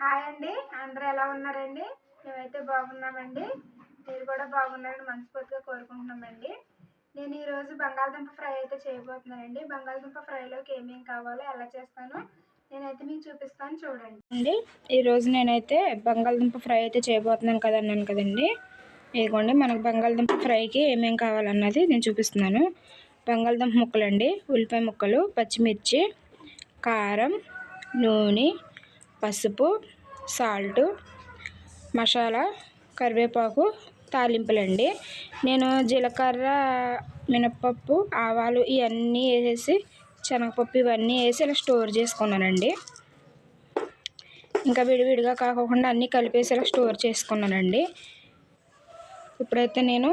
Hi అండి, అందరూ ఎలా ఉన్నారండి? మేమైతే బాగున్నామండి. మీరు కూడా బాగున్నారని మనస్ఫూర్తిగా కోరుకుంటున్నామండి. నేను ఈరోజు బంగాళదుంప ఫ్రై అయితే చేయబోతున్నానండి. బంగాళదుంప ఫ్రైలోకి ఏమేమి కావాలో ఎలా చేస్తానో నేనైతే మీకు చూపిస్తాను, చూడండి అండి. ఈరోజు నేనైతే బంగాళదుంప ఫ్రై అయితే చేయబోతున్నాను కదన్నాను కదండి. ఇదిగోండి, మనకు బంగాళదుంప ఫ్రైకి ఏమేమి కావాలన్నది నేను చూపిస్తున్నాను. బంగాళదుంప ముక్కలండి, ఉల్లిపాయ ముక్కలు, పచ్చిమిర్చి, కారం, నూనె, పసుపు, సాల్ట్, మసాలా, కరివేపాకు, తాలింపులండి. నేను జీలకర్ర, మినపప్పు, ఆవాలు ఇవన్నీ వేసేసి, శనగపప్పు ఇవన్నీ వేసి ఇలా స్టోర్ చేసుకున్నానండి. ఇంకా విడివిడిగా కాకుండా అన్నీ కలిపేసి ఇలా స్టోర్ చేసుకున్నానండి. ఇప్పుడైతే నేను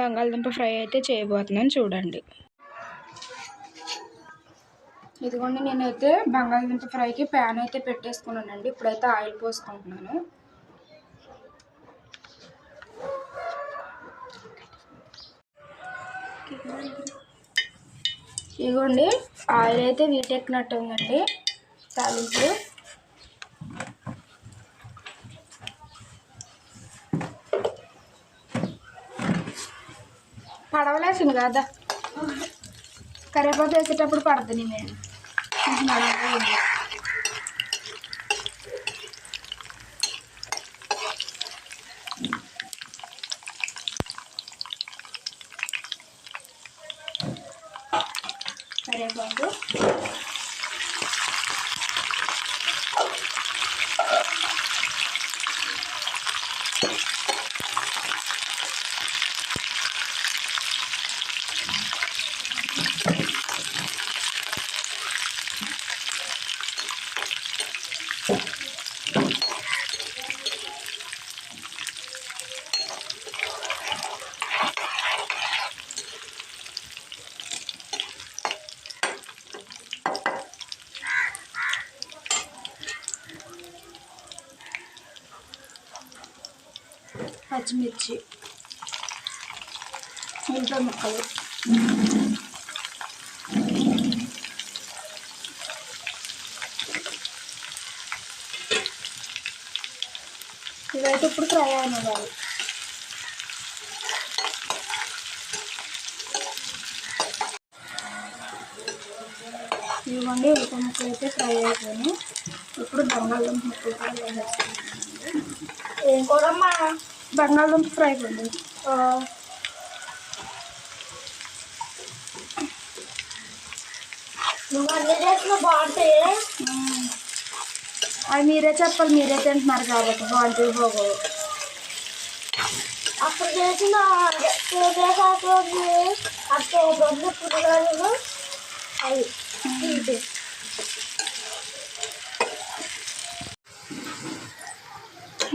బంగాళదుంప ఫ్రై అయితే చేయబోతున్నాను, చూడండి. ఇదిగోండి, నేనైతే బంగాళదుంప ఫ్రైకి ప్యాన్ అయితే పెట్టేసుకున్నానండి. ఇప్పుడైతే ఆయిల్ పోసుకుంటున్నాను. ఇదిగోండి, ఆయిల్ అయితే వీటెక్కినట్టు ఉందండి. తాలింపు పడవలేసింది కదా, కరివేపాకు వేసేటప్పుడు పడుతుంది. నేను కరివేపాకు పచ్చిమిర్చి, ఉల్లిపాయ ముక్కలు, ఇవైతే ఇప్పుడు ఫ్రై అయినవాళ్ళు. ఇవ్వండి, ఉల్లిపాయ ముక్కలు అయితే ఫ్రై అయిపోయినాయి. ఇప్పుడు బంగాళదుంప ముక్కలు కూడా వేసేస్తున్నానండి. ఏం కూడా బంగాళదుంప ఫ్రై అండి. నువ్వు అన్నీ చేసిన బాగుంటాయి. అవి మీరే చెప్పాలి, మీరే తింటున్నారు కాబట్టి బాగుంటాయి బాగోవు. అప్పుడు చేసిన పురుగులు అవి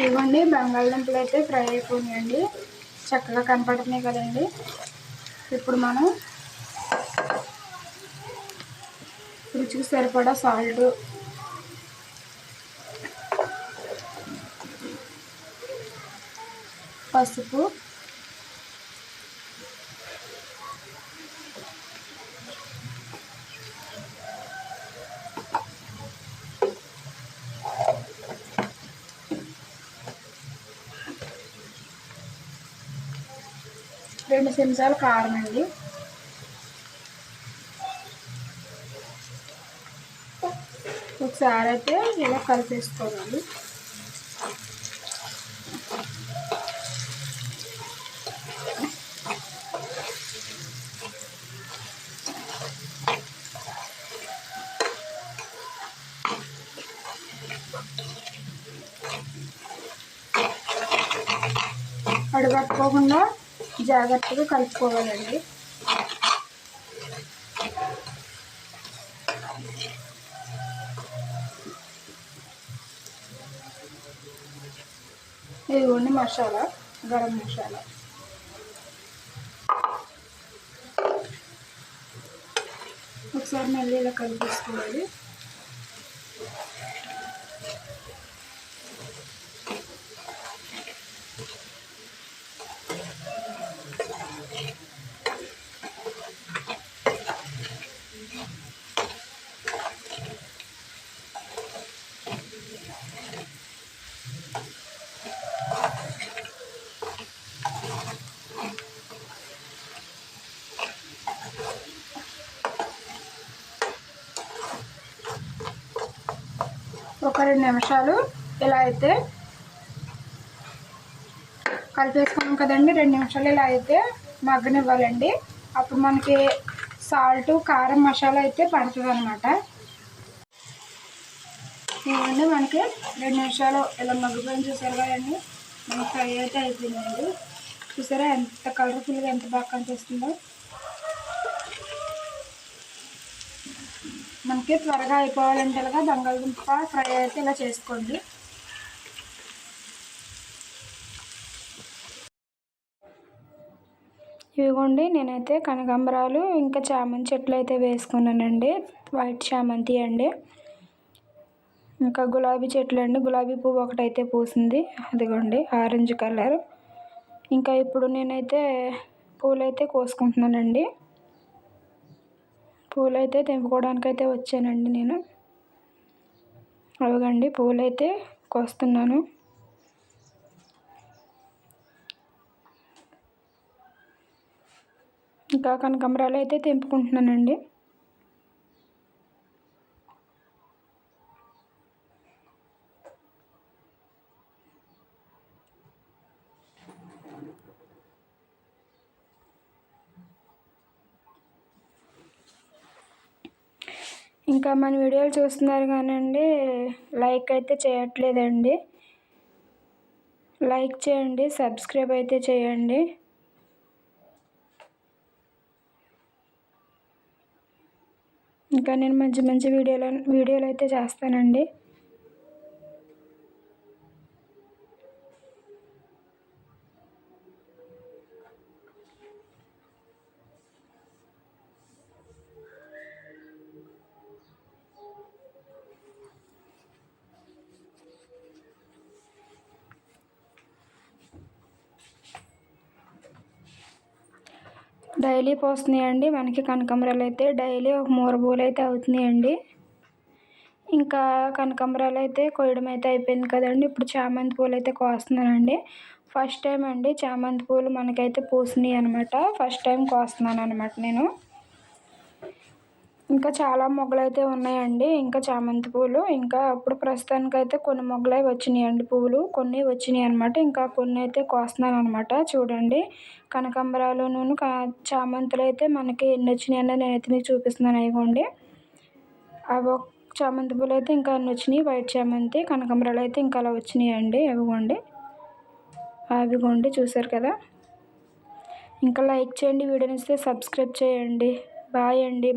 ఇవ్వండి, బంగాళదుంపలు అయితే ఫ్రై అయిపోయినాయండి. చక్కగా కనపడుతున్నాయి కదండి. ఇప్పుడు మనం రుచికి సరిపడా సాల్ట్, పసుపు, రెండు చెంచాలు కారం అండి, ఒకసారి అయితే ఇలా కలిపేసుకోవాలి. అడగట్టుకోకుండా జాగ్రత్తగా కలుపుకోవాలండి. ఇదిగోండి మసాలా, గరం మసాలా. ఒకసారి మళ్ళీ ఇలా కలిపేసుకోవాలి. ఒక 2 నిమిషాలు ఇలా అయితే కలిపేసుకున్నాం కదండి. 2 నిమిషాలు ఇలా అయితే మగ్గనివ్వాలండి. అప్పుడు మనకి సాల్ట్, కారం, మసాలా అయితే పడుతుంది అనమాట. ఇవన్నీ మనకి 2 నిమిషాలు ఇలా మగ్గిపోయిన చూసారు కదండి. మనకి ఫ్రై అయితే అయిపోయిందండి. చూసారా ఎంత కలర్ఫుల్గా ఎంత బాగా కనిపిస్తుందో. మనకి త్వరగా అయిపోవాలంటే ఇలాగా బంగాళదుంప ఫ్రై అయితే ఇలా చేసుకోండి. ఇవిగోండి నేనైతే కనకాంబరాలు ఇంకా చామంతి చెట్లు అయితే వేసుకున్నానండి. వైట్ చామంతి అండి, ఇంకా గులాబీ చెట్లు అండి. గులాబీ పువ్వు ఒకటైతే పూసింది, అదిగోండి ఆరెంజ్ కలర్. ఇంకా ఇప్పుడు నేనైతే పూలైతే కోసుకుంటున్నానండి. పూలైతే తెంపుకోవడానికి అయితే వచ్చానండి నేను. అవిగండి పూలైతే కోస్తున్నాను. ఇంకా కనకాంబరాలు అయితే తెంపుకుంటున్నానండి. ఇంకా మన వీడియోలు చూస్తున్నారు కానండి, లైక్ అయితే చేయట్లేదండి. లైక్ చేయండి, సబ్స్క్రైబ్ అయితే చేయండి. ఇంకా నేను మంచి మంచి వీడియోలు అయితే చేస్తానండి. డైలీ పోస్తున్నాయండి మనకి కనకాంబరాలు అయితే. డైలీ ఒక 3 పూలు అయితే అవుతున్నాయండి. ఇంకా కనకాంబరాలు అయితే కోయడం అయితే అయిపోయింది కదండి. ఇప్పుడు చామంతి పూలు అయితే కోస్తున్నానండి. ఫస్ట్ టైం అండి చామంతి పూలు మనకైతే పూసినాయి అనమాట. ఫస్ట్ టైం కోస్తున్నాను అనమాట నేను. ఇంకా చాలా మొగ్గలు అయితే ఉన్నాయండి ఇంకా చామంతి పూలు. ఇంకా అప్పుడు ప్రస్తుతానికైతే కొన్ని మొగ్గలే వచ్చినాయండి, పువ్వులు కొన్ని వచ్చినాయి అనమాట. ఇంకా కొన్ని అయితే కోస్తున్నాను అనమాట. చూడండి కనకాంబరాలును చామంతులు అయితే మనకి ఎన్ని వచ్చినాయి అన్నది నేనైతే మీకు చూపిస్తున్నాను. అయిపోండి అవి చామంతి పూలు అయితే ఇంకా అన్ని వచ్చినాయి. వైట్ చామంతి, కనకాంబరాలు అయితే ఇంకా అలా వచ్చినాయండి. అవిగోండి చూసారు కదా. ఇంకా లైక్ చేయండి, వీడియో నచ్చితే సబ్స్క్రైబ్ చేయండి. బాయ్ అండి.